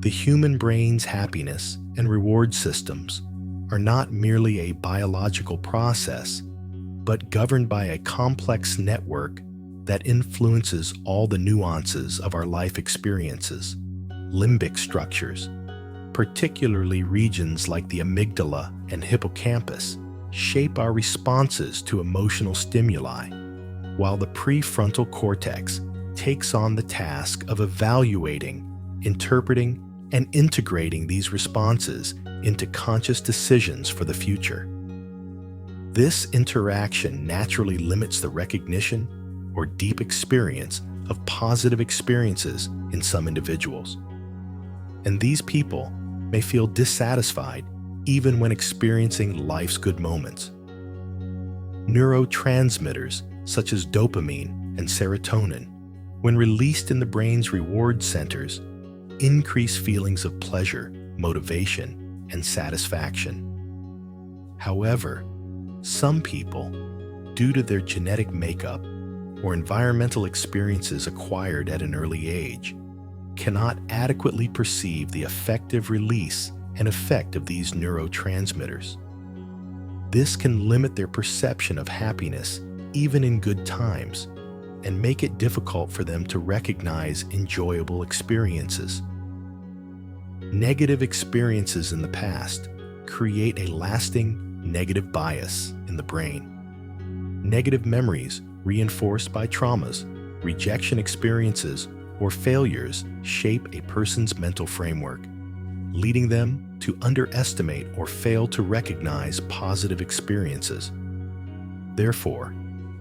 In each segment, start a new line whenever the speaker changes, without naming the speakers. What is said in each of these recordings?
The human brain's happiness and reward systems are not merely a biological process, but governed by a complex network that influences all the nuances of our life experiences. Limbic structures, particularly regions like the amygdala and hippocampus, shape our responses to emotional stimuli, while the prefrontal cortex takes on the task of evaluating, interpreting, and integrating these responses into conscious decisions for the future. This interaction naturally limits the recognition or deep experience of positive experiences in some individuals. And these people may feel dissatisfied even when experiencing life's good moments. Neurotransmitters such as dopamine and serotonin, when released in the brain's reward centers, increase feelings of pleasure, motivation, and satisfaction. However, some people, due to their genetic makeup or environmental experiences acquired at an early age, cannot adequately perceive the effective release and effect of these neurotransmitters. This can limit their perception of happiness even in good times, and make it difficult for them to recognize enjoyable experiences. Negative experiences in the past create a lasting negative bias in the brain. Negative memories reinforced by traumas, rejection experiences, or failures shape a person's mental framework, leading them to underestimate or fail to recognize positive experiences. Therefore,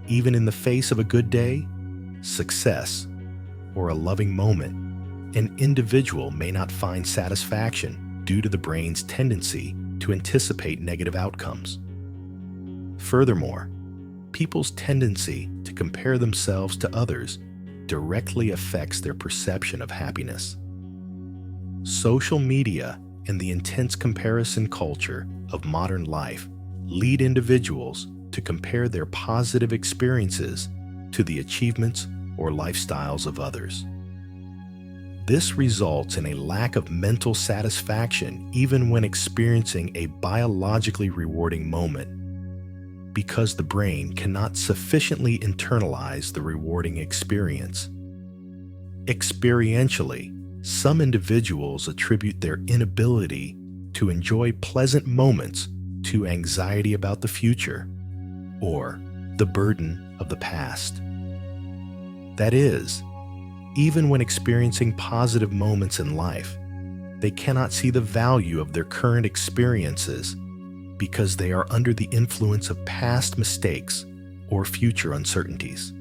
even in the face of a good day, success, or a loving moment, an individual may not find satisfaction due to the brain's tendency to anticipate negative outcomes. Furthermore, people's tendency to compare themselves to others directly affects their perception of happiness. Social media and the intense comparison culture of modern life lead individuals to compare their positive experiences to the achievements or lifestyles of others. This results in a lack of mental satisfaction even when experiencing a biologically rewarding moment, because the brain cannot sufficiently internalize the rewarding experience. Experientially, some individuals attribute their inability to enjoy pleasant moments to anxiety about the future or the burden of the past. That is, even when experiencing positive moments in life, they cannot see the value of their current experiences because they are under the influence of past mistakes or future uncertainties.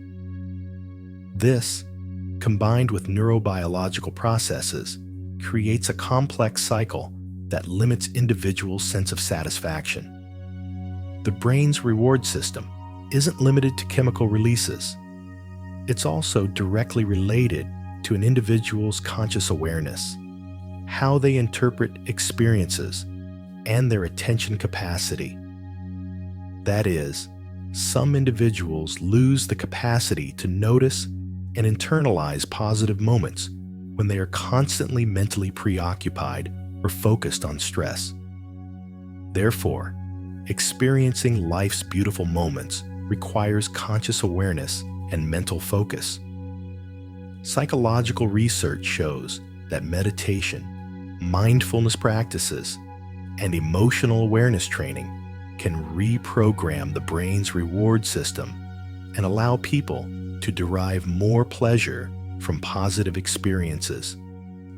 This, combined with neurobiological processes, creates a complex cycle that limits individuals' sense of satisfaction. The brain's reward system isn't limited to chemical releases. It's also directly related to an individual's conscious awareness, how they interpret experiences, and their attention capacity. That is, some individuals lose the capacity to notice and internalize positive moments when they are constantly mentally preoccupied or focused on stress. Therefore, experiencing life's beautiful moments requires conscious awareness and mental focus. Psychological research shows that meditation, mindfulness practices, and emotional awareness training can reprogram the brain's reward system and allow people to derive more pleasure from positive experiences.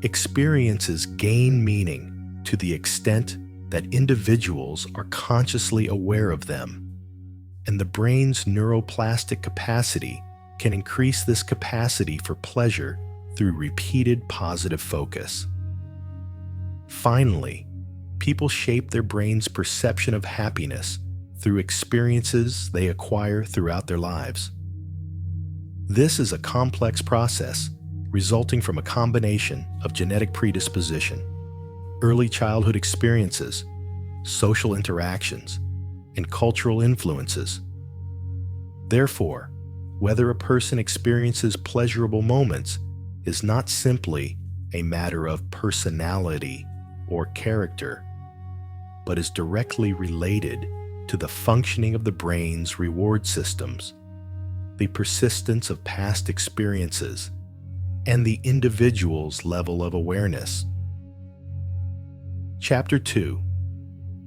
Experiences gain meaning to the extent that individuals are consciously aware of them, and the brain's neuroplastic capacity can increase this capacity for pleasure through repeated positive focus. Finally, people shape their brain's perception of happiness through experiences they acquire throughout their lives. This is a complex process resulting from a combination of genetic predisposition, early childhood experiences, social interactions, and cultural influences. Therefore, whether a person experiences pleasurable moments is not simply a matter of personality or character, but is directly related to the functioning of the brain's reward systems, the persistence of past experiences, and the individual's level of awareness. Chapter 2: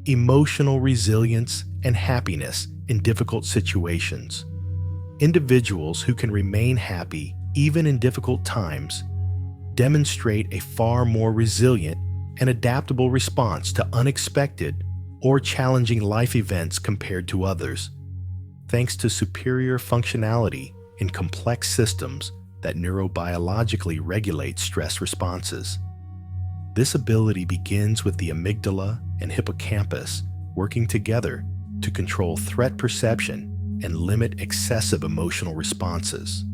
Emotional Resilience and Happiness in Difficult Situations. Individuals who can remain happy even in difficult times demonstrate a far more resilient and adaptable response to unexpected or challenging life events compared to others, thanks to superior functionality in complex systems that neurobiologically regulate stress responses. This ability begins with the amygdala and hippocampus working together to control threat perception and limit excessive emotional responses.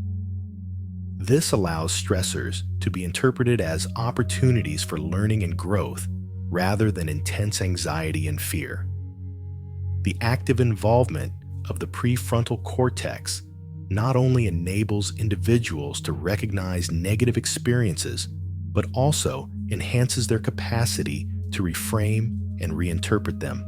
This allows stressors to be interpreted as opportunities for learning and growth rather than intense anxiety and fear. The active involvement of the prefrontal cortex not only enables individuals to recognize negative experiences, but also enhances their capacity to reframe and reinterpret them.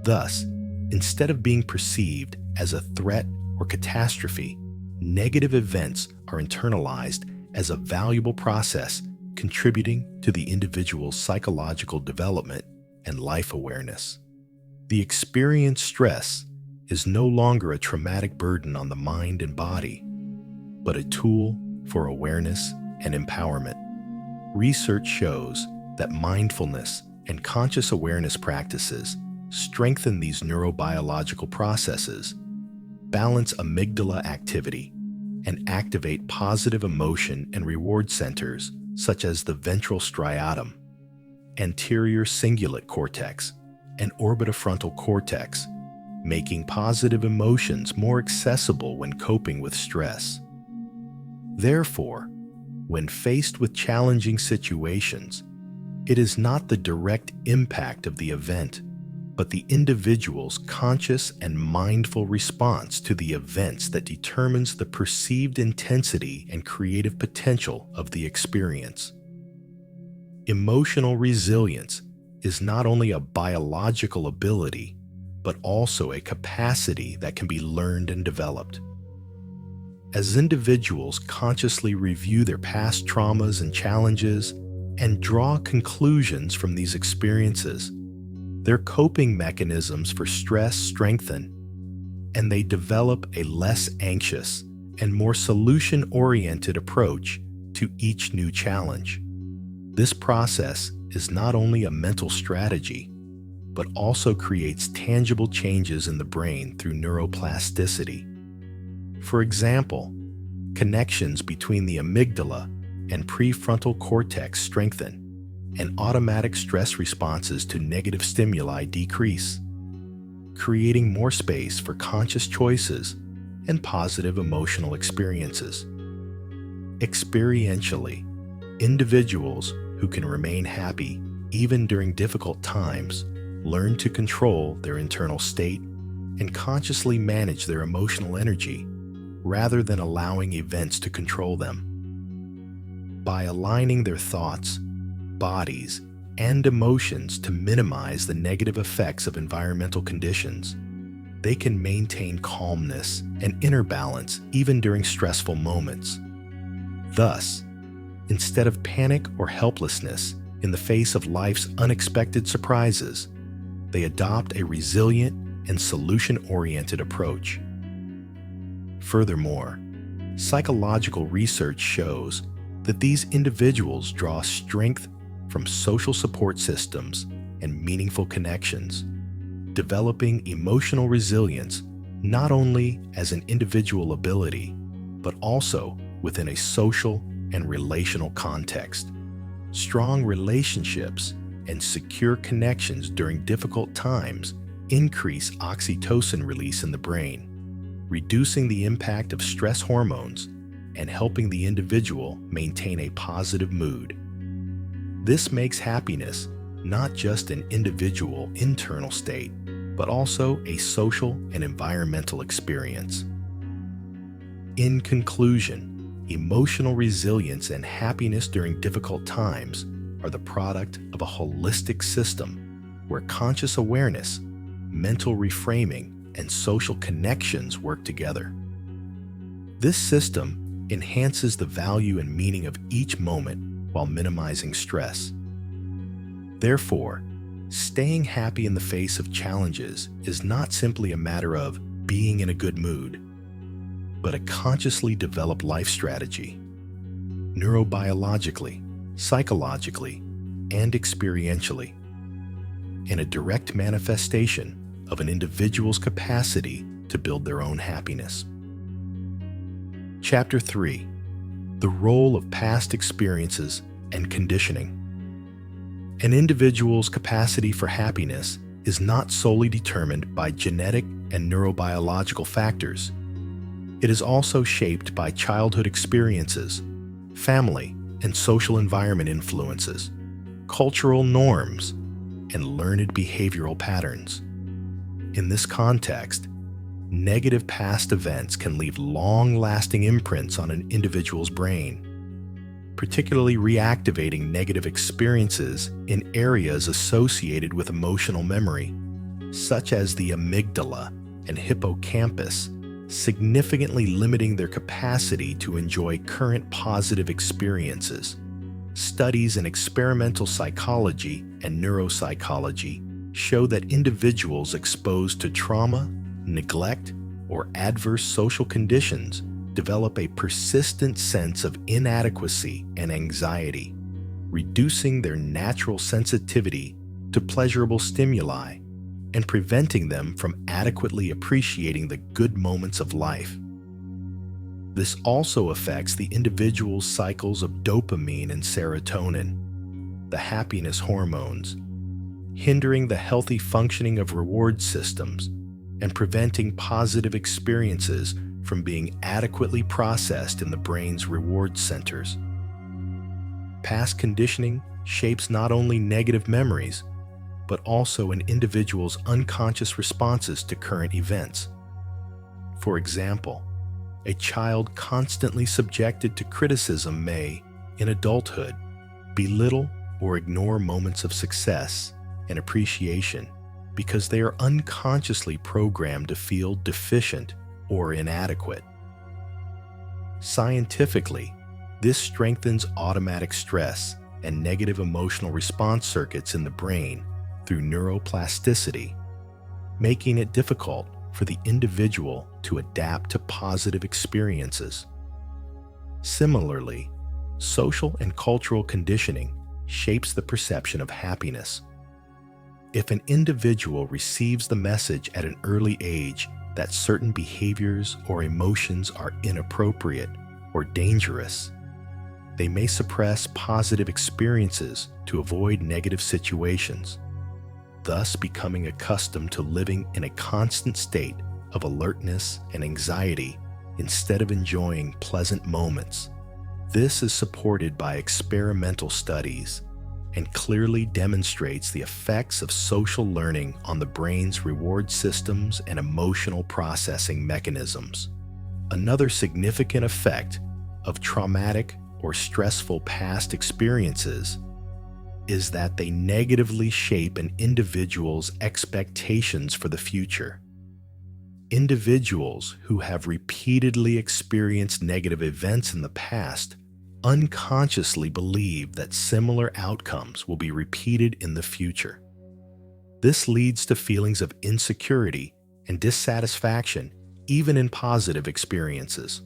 Thus, instead of being perceived as a threat or catastrophe, negative events are internalized as a valuable process contributing to the individual's psychological development and life awareness. The experienced stress is no longer a traumatic burden on the mind and body, but a tool for awareness and empowerment. Research shows that mindfulness and conscious awareness practices strengthen these neurobiological processes, balance amygdala activity, and activate positive emotion and reward centers such as the ventral striatum, anterior cingulate cortex, and orbitofrontal cortex, making positive emotions more accessible when coping with stress. Therefore, when faced with challenging situations, it is not the direct impact of the event, but the individual's conscious and mindful response to the events that determines the perceived intensity and creative potential of the experience. Emotional resilience is not only a biological ability, but also a capacity that can be learned and developed. As individuals consciously review their past traumas and challenges and draw conclusions from these experiences, their coping mechanisms for stress strengthen, and they develop a less anxious and more solution-oriented approach to each new challenge. This process is not only a mental strategy, but also creates tangible changes in the brain through neuroplasticity. For example, connections between the amygdala and prefrontal cortex strengthen, and automatic stress responses to negative stimuli decrease, creating more space for conscious choices and positive emotional experiences. Experientially, individuals who can remain happy even during difficult times learn to control their internal state and consciously manage their emotional energy rather than allowing events to control them. By aligning their thoughts, bodies, and emotions to minimize the negative effects of environmental conditions, they can maintain calmness and inner balance even during stressful moments. Thus, instead of panic or helplessness in the face of life's unexpected surprises, they adopt a resilient and solution-oriented approach. Furthermore, psychological research shows that these individuals draw strength from social support systems and meaningful connections, developing emotional resilience not only as an individual ability, but also within a social and relational context. Strong relationships and secure connections during difficult times increase oxytocin release in the brain, reducing the impact of stress hormones and helping the individual maintain a positive mood. This makes happiness not just an individual internal state, but also a social and environmental experience. In conclusion, Emotional resilience and happiness during difficult times are the product of a holistic system where conscious awareness, mental reframing, and social connections work together. This system enhances the value and meaning of each moment while minimizing stress. Therefore, staying happy in the face of challenges is not simply a matter of being in a good mood, but a consciously developed life strategy. Neurobiologically, psychologically, and experientially, and a direct manifestation of an individual's capacity to build their own happiness. Chapter 3: The Role of Past Experiences and Conditioning. An individual's capacity for happiness is not solely determined by genetic and neurobiological factors. It is also shaped by childhood experiences, family and social environment influences, cultural norms, and learned behavioral patterns. In this context, negative past events can leave long-lasting imprints on an individual's brain, particularly reactivating negative experiences in areas associated with emotional memory, such as the amygdala and hippocampus, significantly limiting their capacity to enjoy current positive experiences. Studies in experimental psychology and neuropsychology show that individuals exposed to trauma, neglect, or adverse social conditions develop a persistent sense of inadequacy and anxiety, reducing their natural sensitivity to pleasurable stimuli and preventing them from adequately appreciating the good moments of life. This also affects the individual's cycles of dopamine and serotonin, the happiness hormones, hindering the healthy functioning of reward systems and preventing positive experiences from being adequately processed in the brain's reward centers. Past conditioning shapes not only negative memories, but also an individual's unconscious responses to current events. For example, a child constantly subjected to criticism may, in adulthood, belittle or ignore moments of success and appreciation because they are unconsciously programmed to feel deficient or inadequate. Scientifically, this strengthens automatic stress and negative emotional response circuits in the brain through neuroplasticity, making it difficult for the individual to adapt to positive experiences. Similarly, social and cultural conditioning shapes the perception of happiness. If an individual receives the message at an early age that certain behaviors or emotions are inappropriate or dangerous, they may suppress positive experiences to avoid negative situations, thus becoming accustomed to living in a constant state of alertness and anxiety instead of enjoying pleasant moments. This is supported by experimental studies and clearly demonstrates the effects of social learning on the brain's reward systems and emotional processing mechanisms. Another significant effect of traumatic or stressful past experiences is that they negatively shape an individual's expectations for the future. Individuals who have repeatedly experienced negative events in the past unconsciously believe that similar outcomes will be repeated in the future. This leads to feelings of insecurity and dissatisfaction even in positive experiences.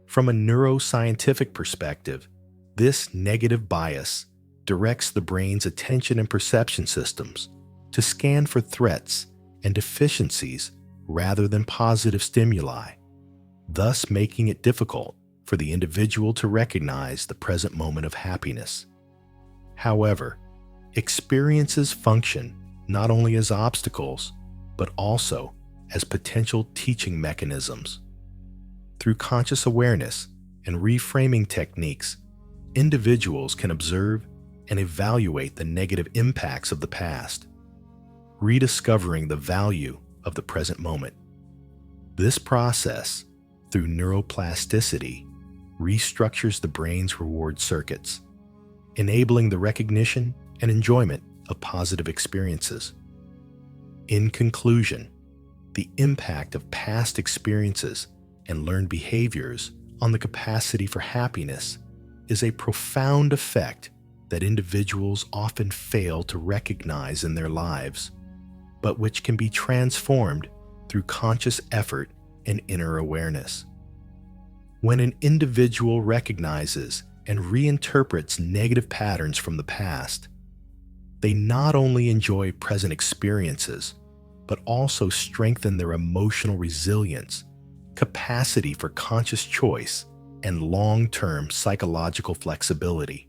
From a neuroscientific perspective, this negative bias directs the brain's attention and perception systems to scan for threats and deficiencies rather than positive stimuli, thus making it difficult for the individual to recognize the present moment of happiness. However, experiences function not only as obstacles, but also as potential teaching mechanisms. Through conscious awareness and reframing techniques, individuals can observe and evaluate the negative impacts of the past, rediscovering the value of the present moment. This process, through neuroplasticity, restructures the brain's reward circuits, enabling the recognition and enjoyment of positive experiences. In conclusion, the impact of past experiences and learned behaviors on the capacity for happiness is a profound effect that individuals often fail to recognize in their lives, but which can be transformed through conscious effort and inner awareness. When an individual recognizes and reinterprets negative patterns from the past, they not only enjoy present experiences, but also strengthen their emotional resilience, capacity for conscious choice, and long-term psychological flexibility.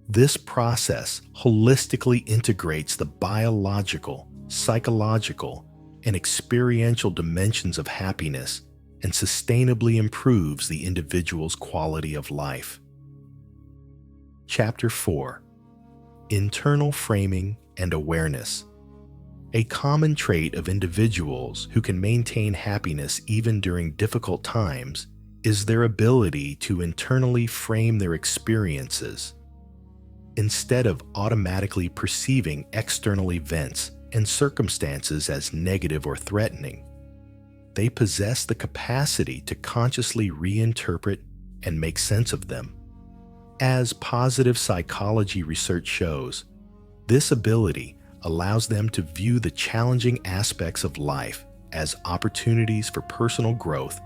This process holistically integrates the biological, psychological, and experiential dimensions of happiness and sustainably improves the individual's quality of life. Chapter 4: Internal Framing and Awareness. A common trait of individuals who can maintain happiness even during difficult times is their ability to internally frame their experiences. Instead of automatically perceiving external events and circumstances as negative or threatening, they possess the capacity to consciously reinterpret and make sense of them. As positive psychology research shows, this ability allows them to view the challenging aspects of life as opportunities for personal growth,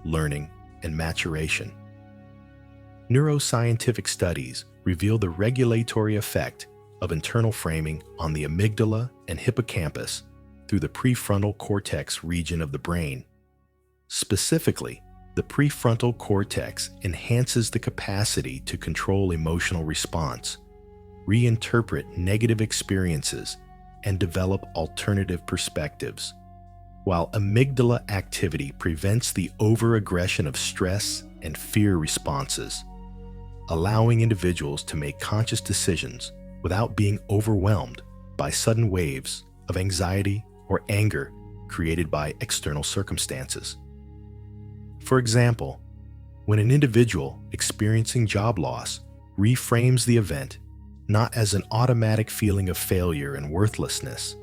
learning, and maturation. Neuroscientific studies reveal the regulatory effect of internal framing on the amygdala and hippocampus through the prefrontal cortex region of the brain. Specifically, the prefrontal cortex enhances the capacity to control emotional response, reinterpret negative experiences, and develop alternative perspectives, while amygdala activity prevents the overaggression of stress and fear responses, allowing individuals to make conscious decisions without being overwhelmed by sudden waves of anxiety or anger created by external circumstances. For example, when an individual experiencing job loss reframes the event not as an automatic feeling of failure and worthlessness,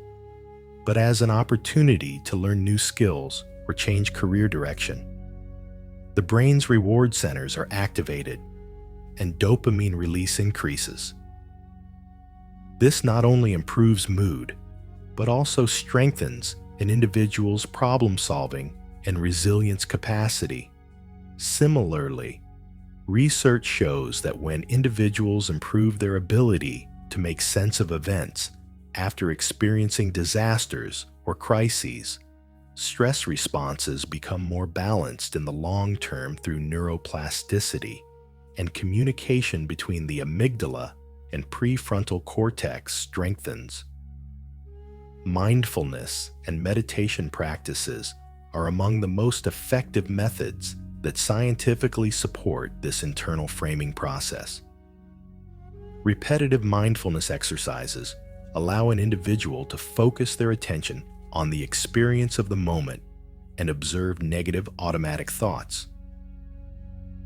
but as an opportunity to learn new skills or change career direction, the brain's reward centers are activated and dopamine release increases. This not only improves mood, but also strengthens an individual's problem-solving and resilience capacity. Similarly, research shows that when individuals improve their ability to make sense of events after experiencing disasters or crises, stress responses become more balanced in the long term through neuroplasticity, and communication between the amygdala and prefrontal cortex strengthens. Mindfulness and meditation practices are among the most effective methods that scientifically support this internal framing process. Repetitive mindfulness exercises allow an individual to focus their attention on the experience of the moment and observe negative automatic thoughts.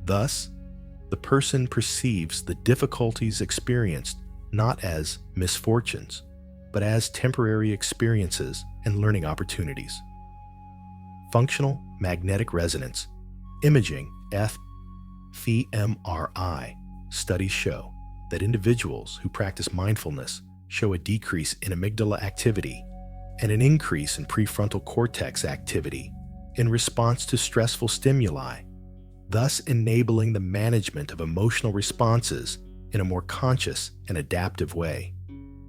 Thus, the person perceives the difficulties experienced not as misfortunes, but as temporary experiences and learning opportunities. Functional magnetic resonance imaging fMRI studies show that individuals who practice mindfulness show a decrease in amygdala activity and an increase in prefrontal cortex activity in response to stressful stimuli, thus enabling the management of emotional responses in a more conscious and adaptive way.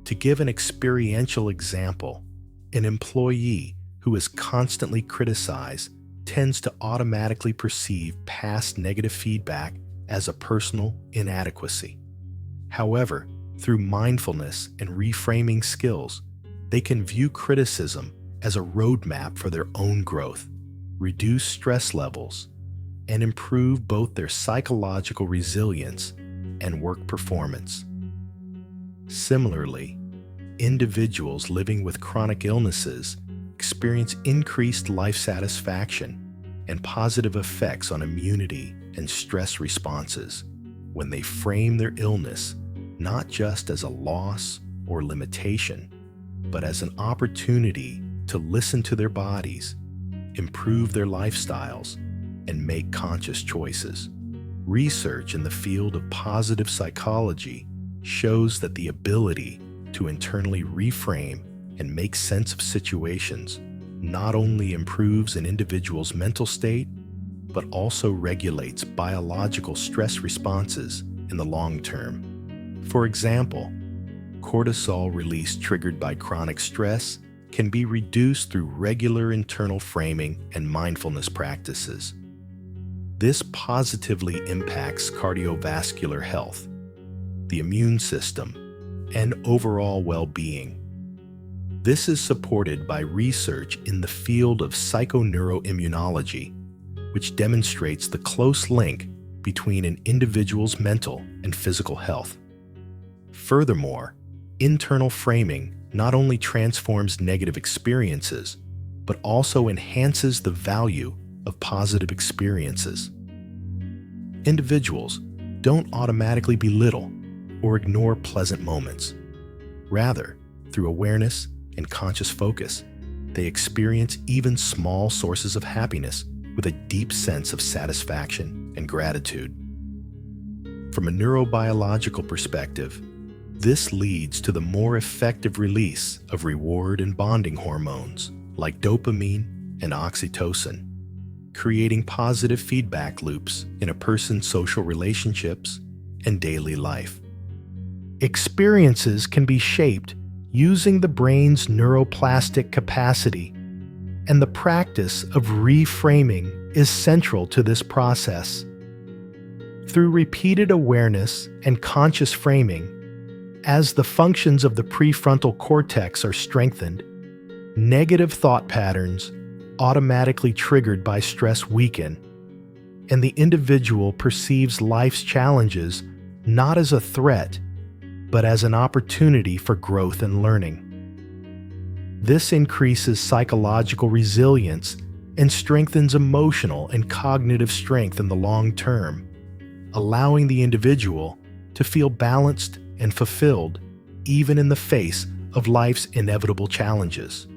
To give an experiential example, an employee who is constantly criticized tends to automatically perceive past negative feedback as a personal inadequacy. However, through mindfulness and reframing skills, they can view criticism as a roadmap for their own growth, reduce stress levels, and improve both their psychological resilience and work performance. Similarly, individuals living with chronic illnesses experience increased life satisfaction and positive effects on immunity and stress responses when they frame their illness not just as a loss or limitation, but as an opportunity to listen to their bodies, improve their lifestyles, and make conscious choices. Research in the field of positive psychology shows that the ability to internally reframe and make sense of situations not only improves an individual's mental state, but also regulates biological stress responses in the long term. For example, cortisol release triggered by chronic stress can be reduced through regular internal framing and mindfulness practices. This positively impacts cardiovascular health, the immune system, and overall well-being. This is supported by research in the field of psychoneuroimmunology, which demonstrates the close link between an individual's mental and physical health. Furthermore, internal framing not only transforms negative experiences, but also enhances the value of positive experiences. Individuals don't automatically belittle or ignore pleasant moments. Rather, through awareness and conscious focus, they experience even small sources of happiness with a deep sense of satisfaction and gratitude. From a neurobiological perspective, this leads to the more effective release of reward and bonding hormones like dopamine and oxytocin, creating positive feedback loops in a person's social relationships and daily life. Experiences can be shaped using the brain's neuroplastic capacity, and the practice of reframing is central to this process. Through repeated awareness and conscious framing, as the functions of the prefrontal cortex are strengthened, negative thought patterns automatically triggered by stress weaken, and the individual perceives life's challenges not as a threat, but as an opportunity for growth and learning. This increases psychological resilience and strengthens emotional and cognitive strength in the long term, allowing the individual to feel balanced and fulfilled even in the face of life's inevitable challenges.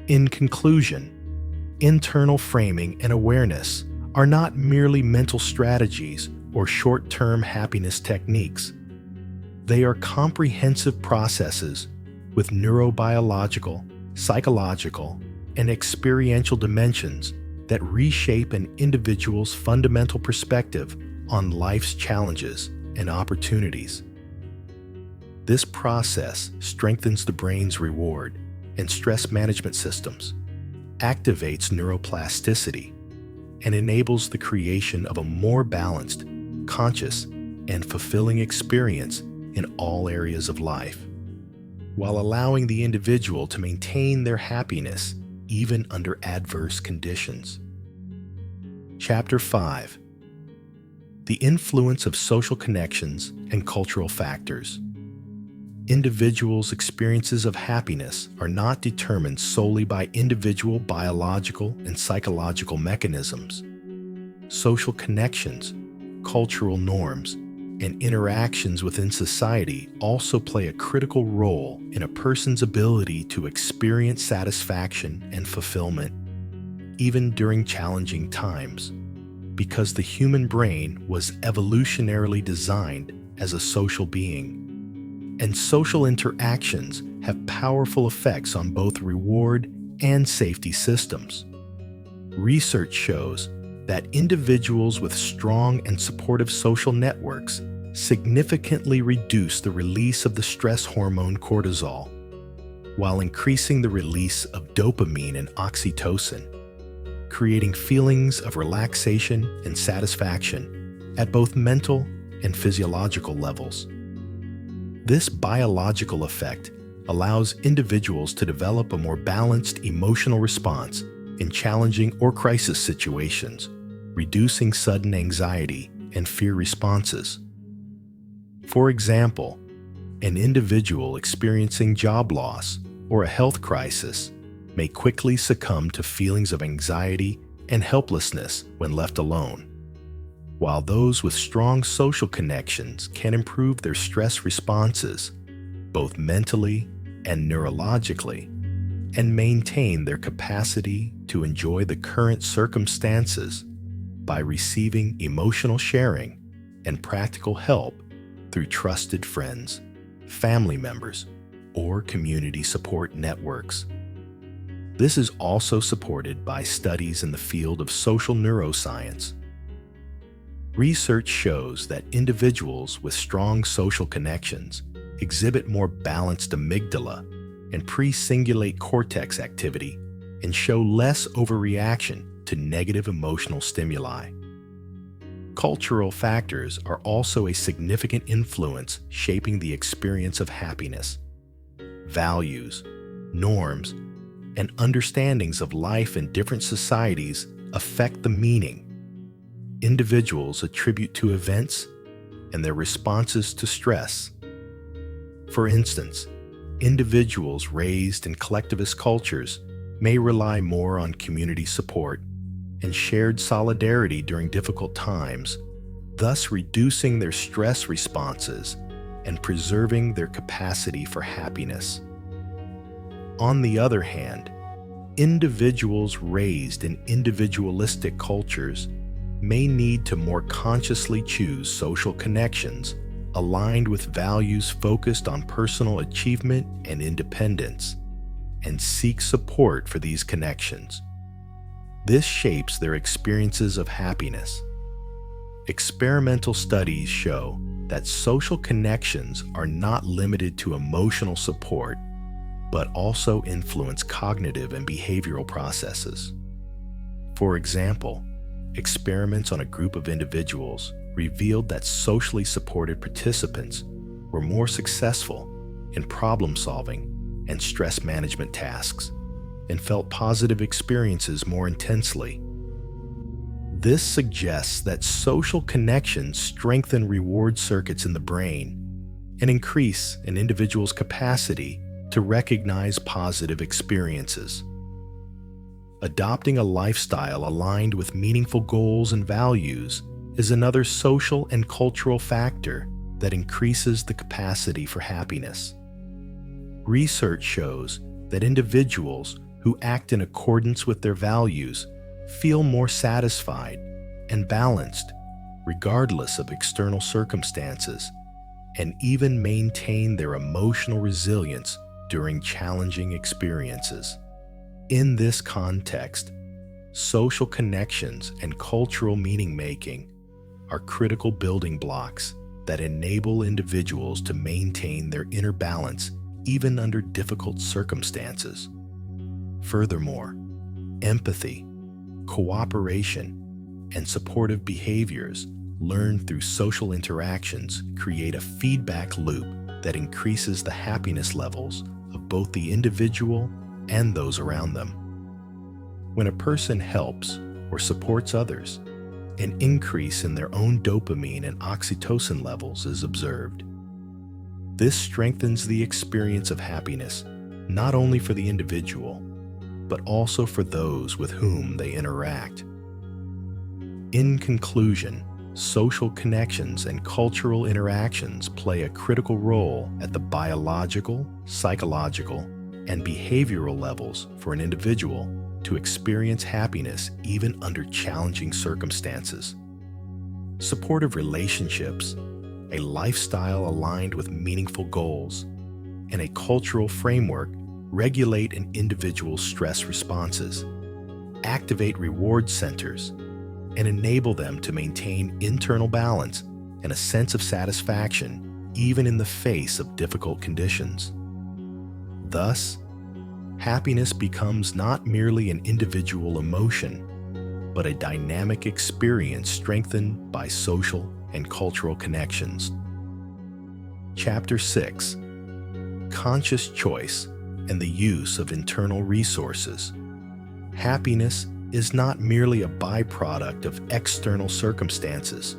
In conclusion, internal framing and awareness are not merely mental strategies or short-term happiness techniques. They are comprehensive processes with neurobiological, psychological, and experiential dimensions that reshape an individual's fundamental perspective on life's challenges and opportunities. This process strengthens the brain's reward and stress management systems, activates neuroplasticity, and enables the creation of a more balanced, conscious, and fulfilling experience in all areas of life, while allowing the individual to maintain their happiness even under adverse conditions. Chapter 5: The influence of social connections and cultural factors. Individuals' experiences of happiness are not determined solely by individual biological and psychological mechanisms. Social connections, cultural norms, and interactions within society also play a critical role in a person's ability to experience satisfaction and fulfillment, even during challenging times, because the human brain was evolutionarily designed as a social being, and social interactions have powerful effects on both reward and safety systems. Research shows that individuals with strong and supportive social networks significantly reduce the release of the stress hormone cortisol, while increasing the release of dopamine and oxytocin, creating feelings of relaxation and satisfaction at both mental and physiological levels. This biological effect allows individuals to develop a more balanced emotional response in challenging or crisis situations, reducing sudden anxiety and fear responses. For example, an individual experiencing job loss or a health crisis may quickly succumb to feelings of anxiety and helplessness when left alone. While those with strong social connections can improve their stress responses, both mentally and neurologically, and maintain their capacity to enjoy the current circumstances by receiving emotional sharing and practical help through trusted friends, family members, or community support networks. This is also supported by studies in the field of social neuroscience. Research shows that individuals with strong social connections exhibit more balanced amygdala and pre-cingulate cortex activity and show less overreaction to negative emotional stimuli. Cultural factors are also a significant influence shaping the experience of happiness. Values, norms, and understandings of life in different societies affect the meaning individuals attribute to events and their responses to stress. For instance, individuals raised in collectivist cultures may rely more on community support and shared solidarity during difficult times, thus reducing their stress responses and preserving their capacity for happiness. On the other hand, individuals raised in individualistic cultures may need to more consciously choose social connections aligned with values focused on personal achievement and independence, and seek support for these connections. This shapes their experiences of happiness. Experimental studies show that social connections are not limited to emotional support, but also influence cognitive and behavioral processes. For example, experiments on a group of individuals revealed that socially supported participants were more successful in problem-solving and stress management tasks and felt positive experiences more intensely. This suggests that social connections strengthen reward circuits in the brain and increase an individual's capacity to recognize positive experiences. Adopting a lifestyle aligned with meaningful goals and values is another social and cultural factor that increases the capacity for happiness. Research shows that individuals who act in accordance with their values feel more satisfied and balanced, regardless of external circumstances, and even maintain their emotional resilience during challenging experiences. In this context, social connections and cultural meaning-making are critical building blocks that enable individuals to maintain their inner balance even under difficult circumstances. Furthermore, empathy, cooperation, and supportive behaviors learned through social interactions create a feedback loop that increases the happiness levels of both the individual and those around them. When a person helps or supports others, an increase in their own dopamine and oxytocin levels is observed. This strengthens the experience of happiness not only for the individual, but also for those with whom they interact. In conclusion, social connections and cultural interactions play a critical role at the biological, psychological, and behavioral levels for an individual to experience happiness even under challenging circumstances. Supportive relationships, a lifestyle aligned with meaningful goals, and a cultural framework regulate an individual's stress responses, activate reward centers, and enable them to maintain internal balance and a sense of satisfaction even in the face of difficult conditions. Thus, happiness becomes not merely an individual emotion, but a dynamic experience strengthened by social and cultural connections. Chapter 6: Conscious Choice and the Use of Internal Resources. Happiness is not merely a byproduct of external circumstances.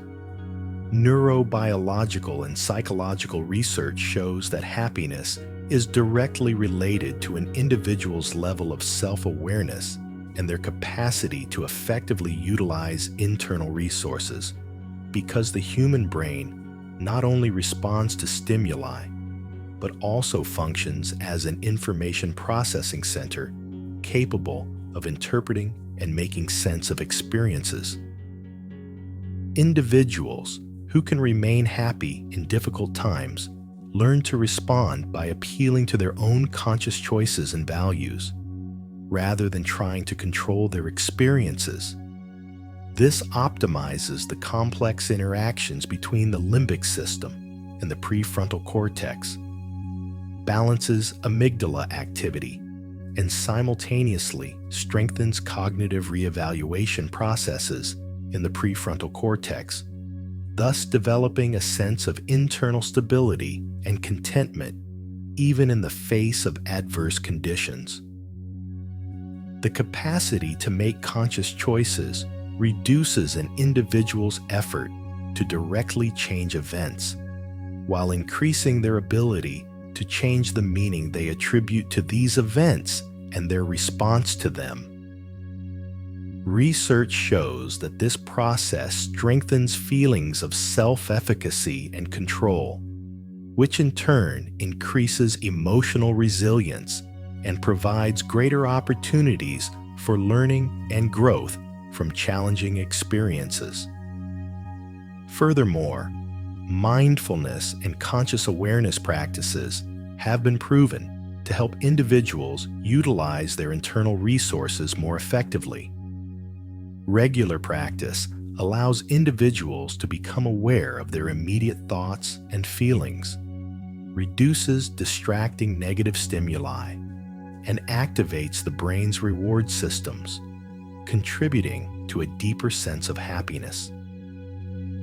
Neurobiological and psychological research shows that happiness is directly related to an individual's level of self-awareness and their capacity to effectively utilize internal resources, because the human brain not only responds to stimuli, but also functions as an information processing center capable of interpreting and making sense of experiences. Individuals who can remain happy in difficult times learn to respond by appealing to their own conscious choices and values, rather than trying to control their experiences. This optimizes the complex interactions between the limbic system and the prefrontal cortex, balances amygdala activity, and simultaneously strengthens cognitive reevaluation processes in the prefrontal cortex, thus developing a sense of internal stability and contentment even in the face of adverse conditions. The capacity to make conscious choices reduces an individual's effort to directly change events, while increasing their ability to change the meaning they attribute to these events and their response to them. Research shows that this process strengthens feelings of self-efficacy and control, which in turn increases emotional resilience and provides greater opportunities for learning and growth from challenging experiences. Furthermore, mindfulness and conscious awareness practices have been proven to help individuals utilize their internal resources more effectively. Regular practice allows individuals to become aware of their immediate thoughts and feelings, reduces distracting negative stimuli, and activates the brain's reward systems, contributing to a deeper sense of happiness.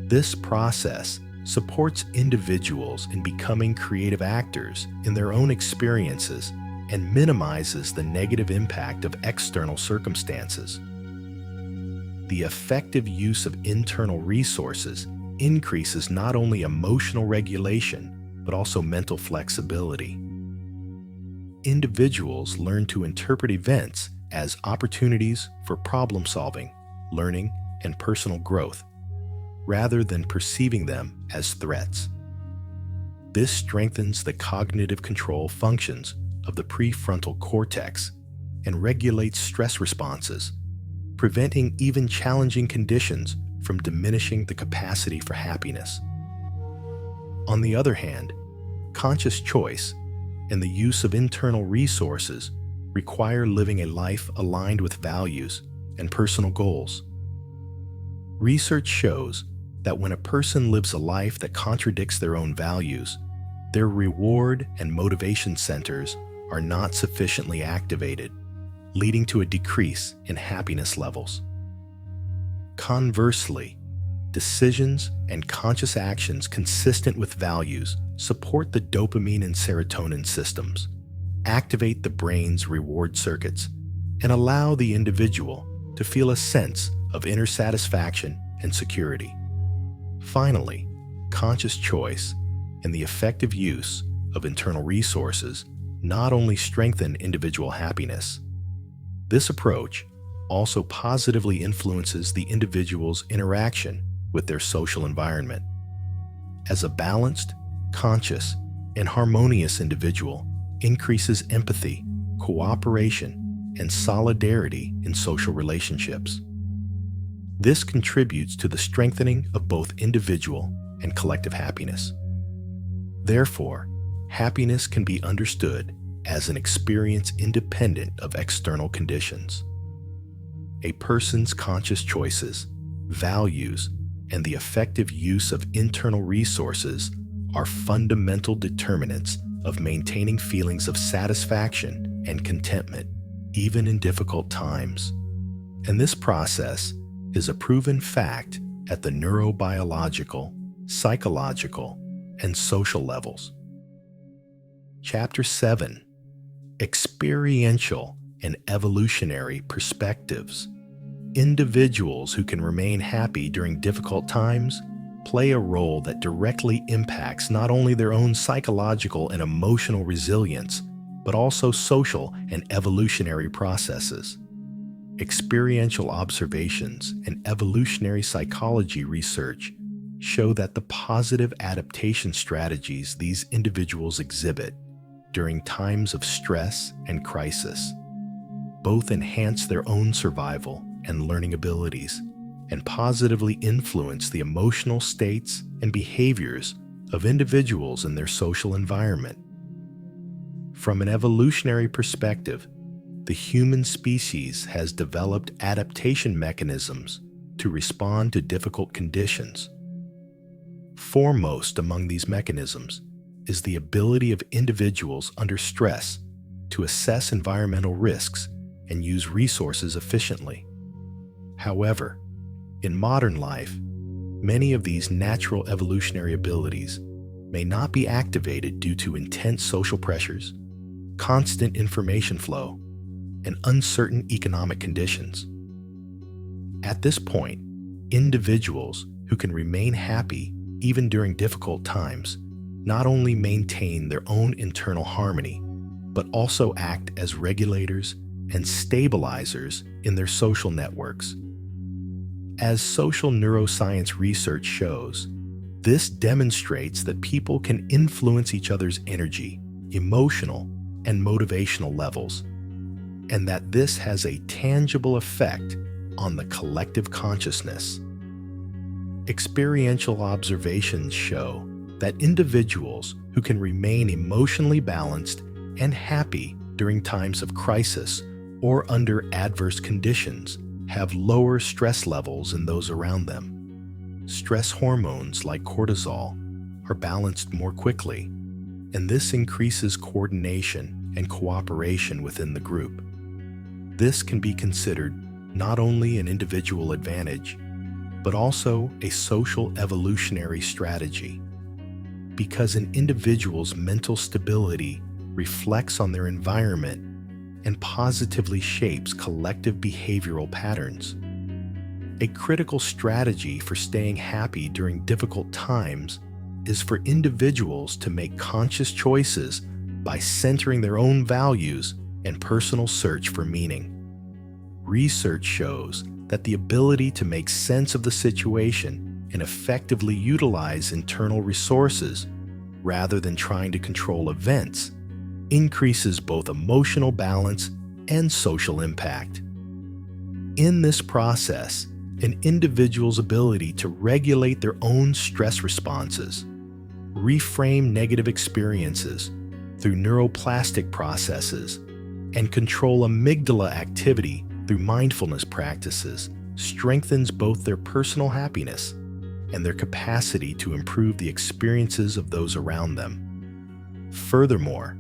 This process supports individuals in becoming creative actors in their own experiences and minimizes the negative impact of external circumstances. The effective use of internal resources increases not only emotional regulation, but also mental flexibility. Individuals learn to interpret events as opportunities for problem solving, learning, and personal growth, rather than perceiving them as threats. This strengthens the cognitive control functions of the prefrontal cortex and regulates stress responses, preventing even challenging conditions from diminishing the capacity for happiness. On the other hand, conscious choice and the use of internal resources require living a life aligned with values and personal goals. Research shows that when a person lives a life that contradicts their own values, their reward and motivation centers are not sufficiently activated, leading to a decrease in happiness levels. Conversely, decisions and conscious actions consistent with values support the dopamine and serotonin systems, activate the brain's reward circuits, and allow the individual to feel a sense of inner satisfaction and security. Finally, conscious choice and the effective use of internal resources not only strengthen individual happiness. This approach also positively influences the individual's interaction with their social environment. As a balanced, conscious, and harmonious individual increases empathy, cooperation, and solidarity in social relationships. This contributes to the strengthening of both individual and collective happiness. Therefore, happiness can be understood as an experience independent of external conditions. A person's conscious choices, values, and the effective use of internal resources are fundamental determinants of maintaining feelings of satisfaction and contentment, even in difficult times. And this process is a proven fact at the neurobiological, psychological, and social levels. Chapter 7: Experiential and Evolutionary Perspectives. Individuals who can remain happy during difficult times play a role that directly impacts not only their own psychological and emotional resilience, but also social and evolutionary processes. experiential observations and evolutionary psychology research show that the positive adaptation strategies these individuals exhibit during times of stress and crisis both enhance their own survival and learning abilities and positively influence the emotional states and behaviors of individuals in their social environment. From an evolutionary perspective, the human species has developed adaptation mechanisms to respond to difficult conditions. Foremost among these mechanisms is the ability of individuals under stress to assess environmental risks and use resources efficiently. However, in modern life, many of these natural evolutionary abilities may not be activated due to intense social pressures, constant information flow, and uncertain economic conditions. At this point, individuals who can remain happy even during difficult times not only maintain their own internal harmony, but also act as regulators and stabilizers in their social networks. As social neuroscience research shows, this demonstrates that people can influence each other's energy, emotional, and motivational levels, and that this has a tangible effect on the collective consciousness. Experiential observations show that individuals who can remain emotionally balanced and happy during times of crisis or under adverse conditions have lower stress levels in those around them. Stress hormones like cortisol are balanced more quickly, and this increases coordination and cooperation within the group. This can be considered not only an individual advantage, but also a social evolutionary strategy, because an individual's mental stability reflects on their environment and positively shapes collective behavioral patterns. A critical strategy for staying happy during difficult times is for individuals to make conscious choices by centering their own values and personal search for meaning. Research shows that the ability to make sense of the situation and effectively utilize internal resources rather than trying to control events increases both emotional balance and social impact. In this process, an individual's ability to regulate their own stress responses, reframe negative experiences through neuroplastic processes, and control amygdala activity through mindfulness practices strengthens both their personal happiness and their capacity to improve the experiences of those around them. Furthermore,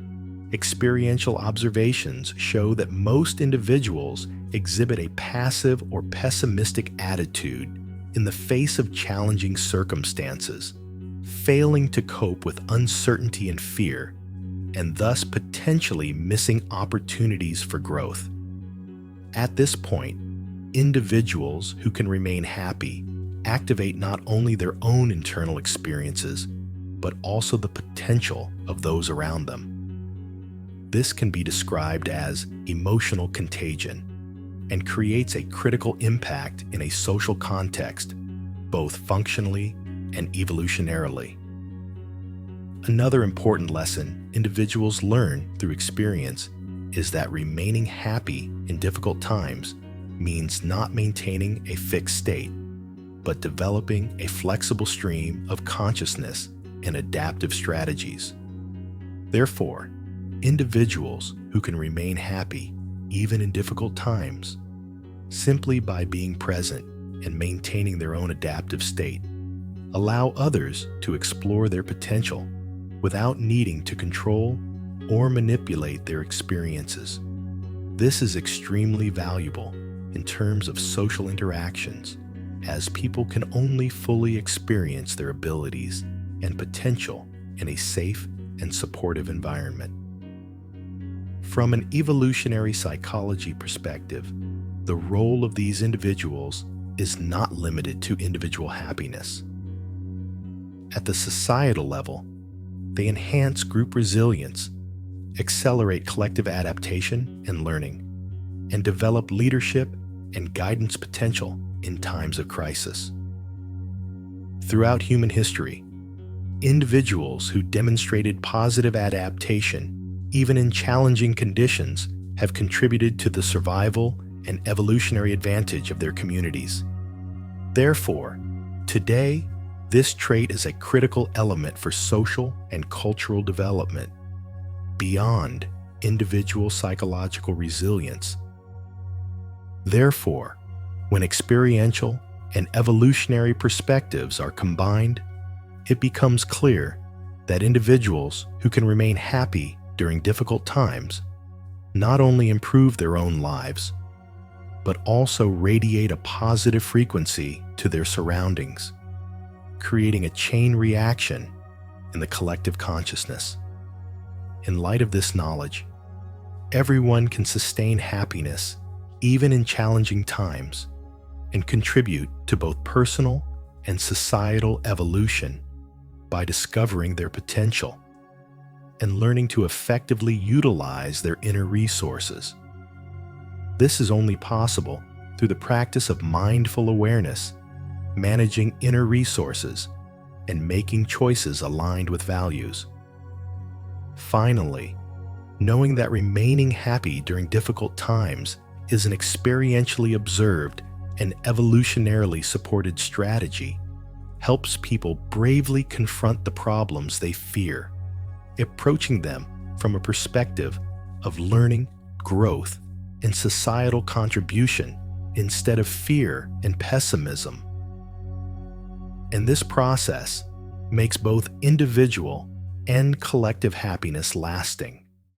experiential observations show that most individuals exhibit a passive or pessimistic attitude in the face of challenging circumstances, failing to cope with uncertainty and fear, and thus potentially missing opportunities for growth. At this point, individuals who can remain happy activate not only their own internal experiences, but also the potential of those around them. This can be described as emotional contagion and creates a critical impact in a social context, both functionally and evolutionarily. Another important lesson individuals learn through experience is that remaining happy in difficult times means not maintaining a fixed state, but developing a flexible stream of consciousness and adaptive strategies. Therefore, individuals who can remain happy even in difficult times, simply by being present and maintaining their own adaptive state, allow others to explore their potential without needing to control or manipulate their experiences. This is extremely valuable in terms of social interactions, as people can only fully experience their abilities and potential in a safe and supportive environment. From an evolutionary psychology perspective, the role of these individuals is not limited to individual happiness. At the societal level, they enhance group resilience, accelerate collective adaptation and learning, and develop leadership and guidance potential in times of crisis. Throughout human history, individuals who demonstrated positive adaptation, even in challenging conditions, have contributed to the survival and evolutionary advantage of their communities. Therefore, today, this trait is a critical element for social and cultural development. Beyond individual psychological resilience. Therefore, when experiential and evolutionary perspectives are combined, it becomes clear that individuals who can remain happy during difficult times not only improve their own lives, but also radiate a positive frequency to their surroundings, creating a chain reaction in the collective consciousness. In light of this knowledge, everyone can sustain happiness even in challenging times and contribute to both personal and societal evolution by discovering their potential and learning to effectively utilize their inner resources. This is only possible through the practice of mindful awareness, managing inner resources, and making choices aligned with values. Finally, knowing that remaining happy during difficult times is an experientially observed and evolutionarily supported strategy helps people bravely confront the problems they fear, approaching them from a perspective of learning, growth, and societal contribution instead of fear and pessimism. And this process makes both individual and collective happiness lasting.